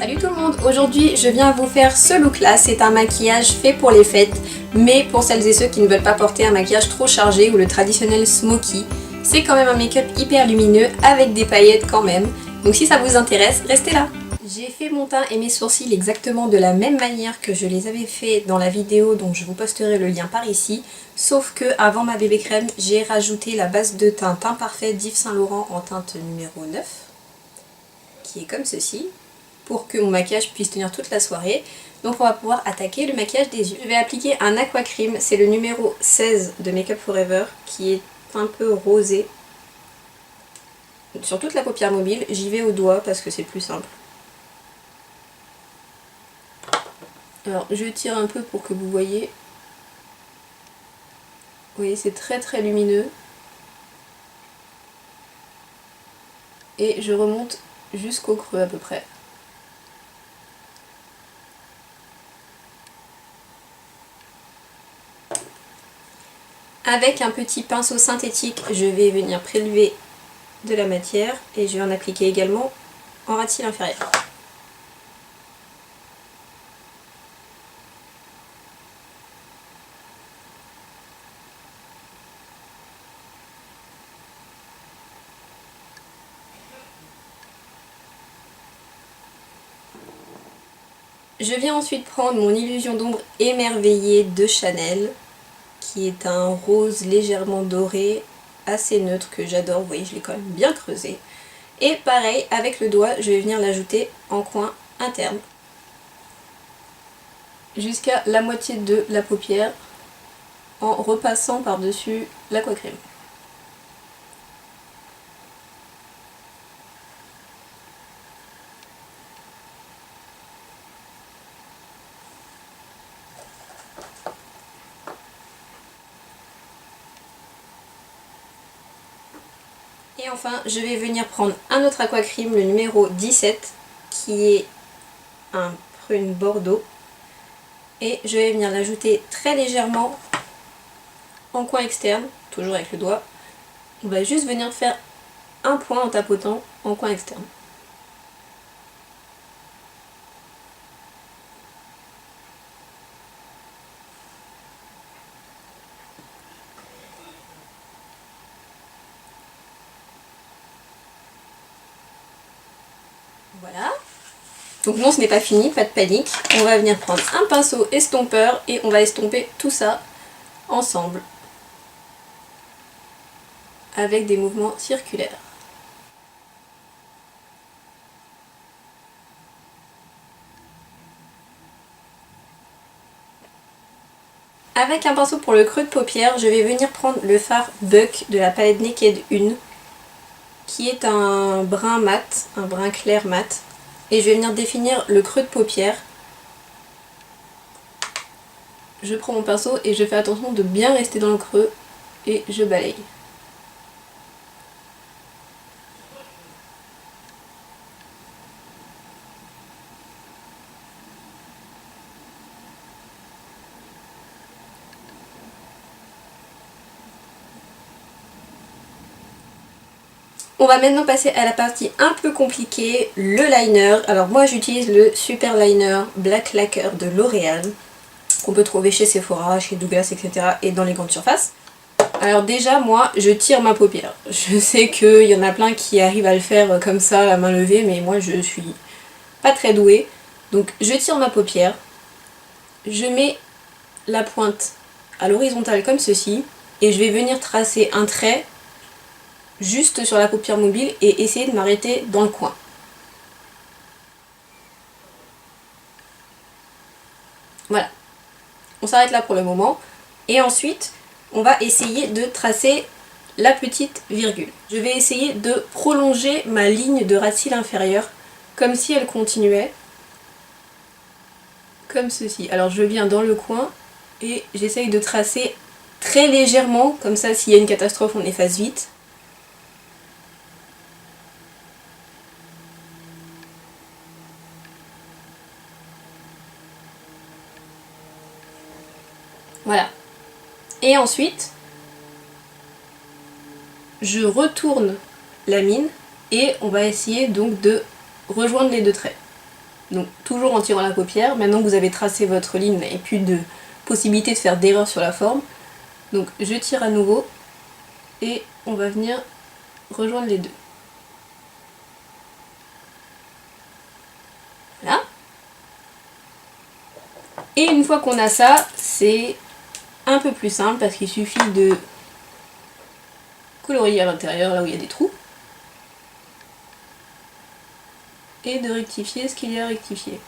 Salut tout le monde, aujourd'hui je viens vous faire ce look là, c'est un maquillage fait pour les fêtes, mais pour celles et ceux qui ne veulent pas porter un maquillage trop chargé ou le traditionnel smoky, c'est quand même un make-up hyper lumineux avec des paillettes quand même, donc si ça vous intéresse, restez là. J'ai fait mon teint et mes sourcils exactement de la même manière que je les avais fait dans la vidéo, donc je vous posterai le lien par ici, sauf que avant ma bébé crème, j'ai rajouté la base de teint Teint Parfait d'Yves Saint Laurent en teinte numéro 9, qui est comme ceci, pour que mon maquillage puisse tenir toute la soirée. Donc on va pouvoir attaquer le maquillage des yeux. Je vais appliquer un aqua cream, c'est le numéro 16 de Make Up Forever, qui est un peu rosé. Sur toute la paupière mobile, j'y vais au doigt parce que c'est plus simple. Alors je tire un peu pour que vous voyez. Vous voyez, c'est très très lumineux. Et je remonte jusqu'au creux à peu près. Avec un petit pinceau synthétique, je vais venir prélever de la matière et je vais en appliquer également en ras de cils inférieur. Je viens ensuite prendre mon illusion d'ombre émerveillée de Chanel, qui est un rose légèrement doré, assez neutre, que j'adore. Vous voyez, je l'ai quand même bien creusé. Et pareil, avec le doigt, je vais venir l'ajouter en coin interne, jusqu'à la moitié de la paupière, en repassant par-dessus l'aqua cream. Et enfin, je vais venir prendre un autre aqua cream, le numéro 17, qui est un prune bordeaux. Et je vais venir l'ajouter très légèrement en coin externe, toujours avec le doigt. On va juste venir faire un point en tapotant en coin externe. Voilà. Donc non, ce n'est pas fini, pas de panique. On va venir prendre un pinceau estompeur et on va estomper tout ça ensemble avec des mouvements circulaires. Avec un pinceau pour le creux de paupière, je vais venir prendre le fard Buck de la palette Naked 1, qui est un brun mat, un brun clair mat. Et je vais venir définir le creux de paupière. Je prends mon pinceau et je fais attention de bien rester dans le creux et je balaye. On va maintenant passer à la partie un peu compliquée, le liner. Alors moi j'utilise le Super Liner Black Lacquer de L'Oréal, qu'on peut trouver chez Sephora, chez Douglas, etc. et dans les grandes surfaces. Alors déjà moi je tire ma paupière. Je sais qu'il y en a plein qui arrivent à le faire comme ça, la main levée, mais moi je suis pas très douée. Donc je tire ma paupière, je mets la pointe à l'horizontale comme ceci, et je vais venir tracer un trait juste sur la paupière mobile et essayer de m'arrêter dans le coin. Voilà. On s'arrête là pour le moment. Et ensuite, on va essayer de tracer la petite virgule. Je vais essayer de prolonger ma ligne de ras de cils inférieur comme si elle continuait. Comme ceci. Alors je viens dans le coin et j'essaye de tracer très légèrement, comme ça s'il y a une catastrophe on efface vite. Voilà. Et ensuite, je retourne la mine et on va essayer donc de rejoindre les deux traits. Donc toujours en tirant la paupière. Maintenant que vous avez tracé votre ligne, vous n'avez plus de possibilité de faire d'erreur sur la forme. Donc je tire à nouveau et on va venir rejoindre les deux. Voilà. Et une fois qu'on a ça, c'est un peu plus simple parce qu'il suffit de colorier à l'intérieur là où il y a des trous et de rectifier ce qu'il y a à rectifier.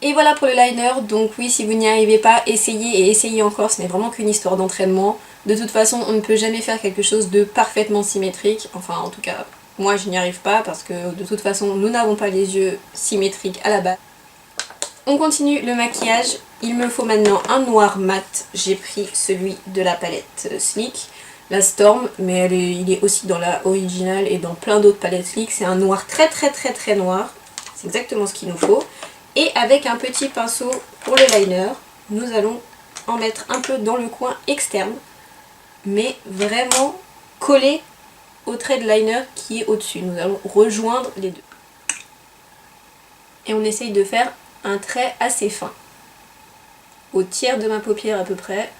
Et voilà pour le liner, donc oui, si vous n'y arrivez pas, essayez et essayez encore, ce n'est vraiment qu'une histoire d'entraînement. De toute façon, on ne peut jamais faire quelque chose de parfaitement symétrique, enfin en tout cas, moi je n'y arrive pas parce que de toute façon, nous n'avons pas les yeux symétriques à la base. On continue le maquillage, il me faut maintenant un noir mat, j'ai pris celui de la palette Sleek, la Storm, mais il est aussi dans la originale et dans plein d'autres palettes Sleek, c'est un noir très noir, c'est exactement ce qu'il nous faut. Et avec un petit pinceau pour le liner, nous allons en mettre un peu dans le coin externe, mais vraiment collé au trait de liner qui est au-dessus. Nous allons rejoindre les deux. Et on essaye de faire un trait assez fin, au tiers de ma paupière à peu près.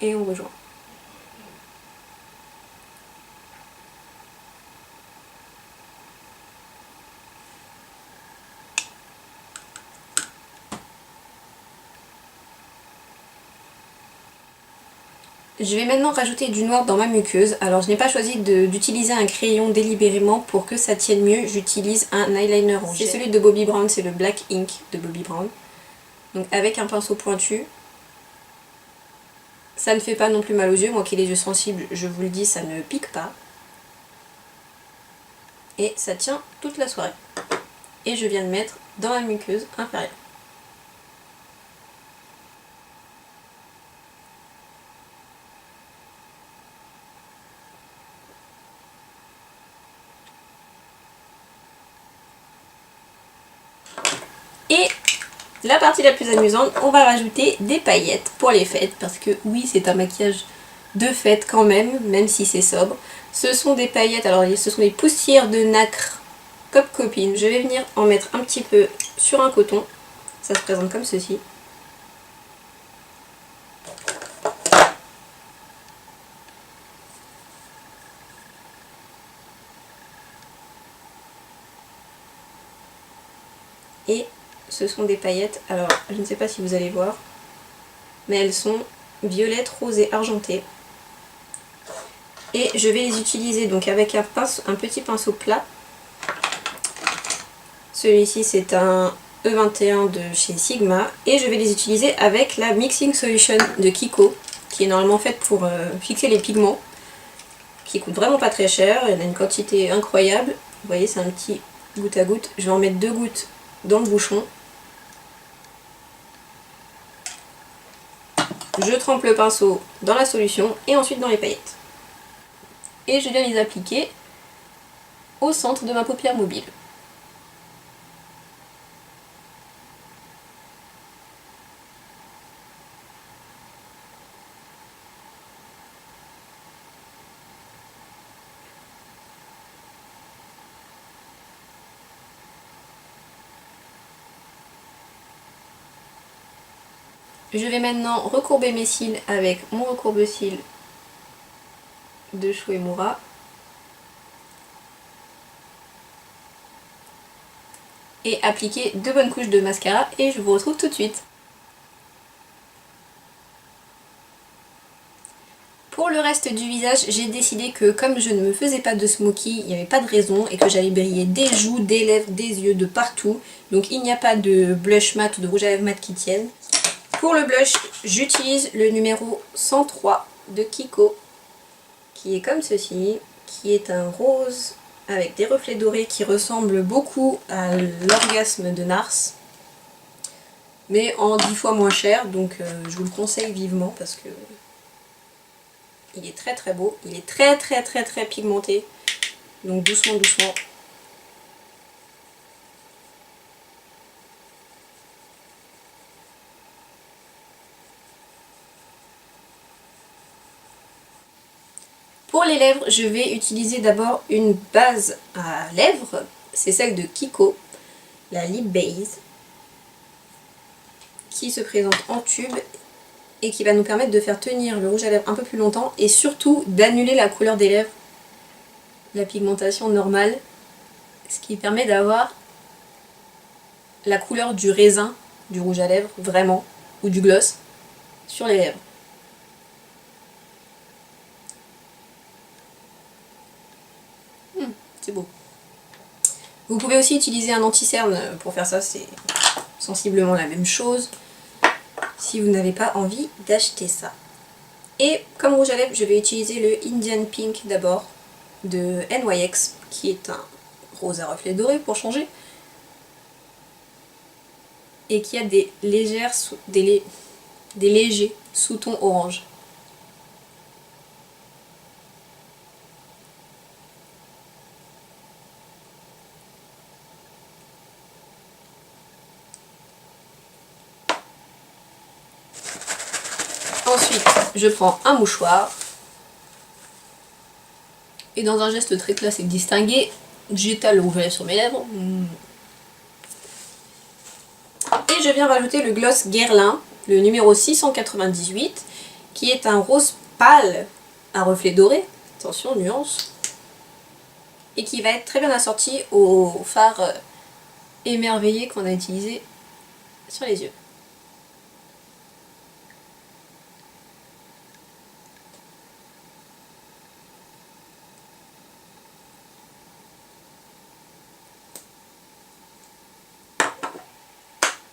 Et on rejoint. Je vais maintenant rajouter du noir dans ma muqueuse. Alors je n'ai pas choisi d'utiliser un crayon délibérément pour que ça tienne mieux. J'utilise un eyeliner en gel. C'est celui de Bobbi Brown, c'est le Black Ink de Bobbi Brown. Donc avec un pinceau pointu. Ça ne fait pas non plus mal aux yeux. Moi qui ai les yeux sensibles, je vous le dis, ça ne pique pas. Et ça tient toute la soirée. Et je viens de mettre dans ma muqueuse inférieure. Et la partie la plus amusante, on va rajouter des paillettes pour les fêtes. Parce que oui, c'est un maquillage de fête quand même si c'est sobre. Ce sont des paillettes, alors ce sont des poussières de nacre Cop Copine. Je vais venir en mettre un petit peu sur un coton. Ça se présente comme ceci. Et ce sont des paillettes, alors je ne sais pas si vous allez voir, mais elles sont violettes, roses et argentées. Et je vais les utiliser donc avec un petit pinceau plat. Celui-ci c'est un E21 de chez Sigma. Et je vais les utiliser avec la Mixing Solution de Kiko, qui est normalement faite pour fixer les pigments, qui coûte vraiment pas très cher, elle a une quantité incroyable. Vous voyez, c'est un petit goutte à goutte. Je vais en mettre 2 gouttes dans le bouchon. Je trempe le pinceau dans la solution et ensuite dans les paillettes. Et je viens les appliquer au centre de ma paupière mobile. Je vais maintenant recourber mes cils avec mon recourbe-cils de Shu Uemura. Et appliquer 2 bonnes couches de mascara et je vous retrouve tout de suite. Pour le reste du visage, j'ai décidé que comme je ne me faisais pas de smoky, il n'y avait pas de raison et que j'allais briller des joues, des lèvres, des yeux, de partout. Donc il n'y a pas de blush mat ou de rouge à lèvres mat qui tiennent. Pour le blush, j'utilise le numéro 103 de Kiko, qui est comme ceci, qui est un rose avec des reflets dorés qui ressemble beaucoup à l'orgasme de Nars, mais en 10 fois moins cher, donc je vous le conseille vivement parce que il est très beau, il est très pigmenté, donc doucement. lèvres, je vais utiliser d'abord une base à lèvres, c'est celle de Kiko, la Lip Base, qui se présente en tube et qui va nous permettre de faire tenir le rouge à lèvres un peu plus longtemps et surtout d'annuler la couleur des lèvres, la pigmentation normale, ce qui permet d'avoir la couleur du raisin du rouge à lèvres, vraiment, ou du gloss, sur les lèvres. C'est beau. Vous pouvez aussi utiliser un anti-cerne pour faire ça, c'est sensiblement la même chose, si vous n'avez pas envie d'acheter ça. Et comme rouge à lèvres, je vais utiliser le Indian Pink d'abord, de NYX, qui est un rose à reflets dorés pour changer, et qui a des légers sous-tons orange. Ensuite, je prends un mouchoir et dans un geste très classe et distingué, j'étale le rouge à lèvres sur mes lèvres. Et je viens rajouter le gloss Guerlain, le numéro 698, qui est un rose pâle à reflets dorés, attention nuance, et qui va être très bien assorti au fard émerveillé qu'on a utilisé sur les yeux.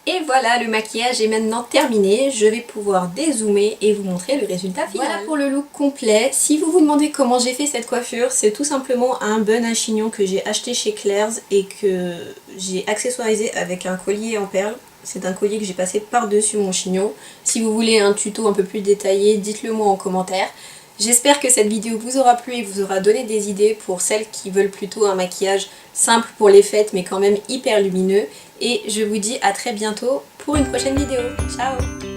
Et voilà, le maquillage est maintenant terminé, je vais pouvoir dézoomer et vous montrer le résultat final. Voilà pour le look complet. Si vous vous demandez comment j'ai fait cette coiffure, c'est tout simplement un bun à chignon que j'ai acheté chez Claire's et que j'ai accessoirisé avec un collier en perles. C'est un collier que j'ai passé par-dessus mon chignon. Si vous voulez un tuto un peu plus détaillé, dites-le moi en commentaire. J'espère que cette vidéo vous aura plu et vous aura donné des idées pour celles qui veulent plutôt un maquillage simple pour les fêtes mais quand même hyper lumineux. Et je vous dis à très bientôt pour une prochaine vidéo. Ciao!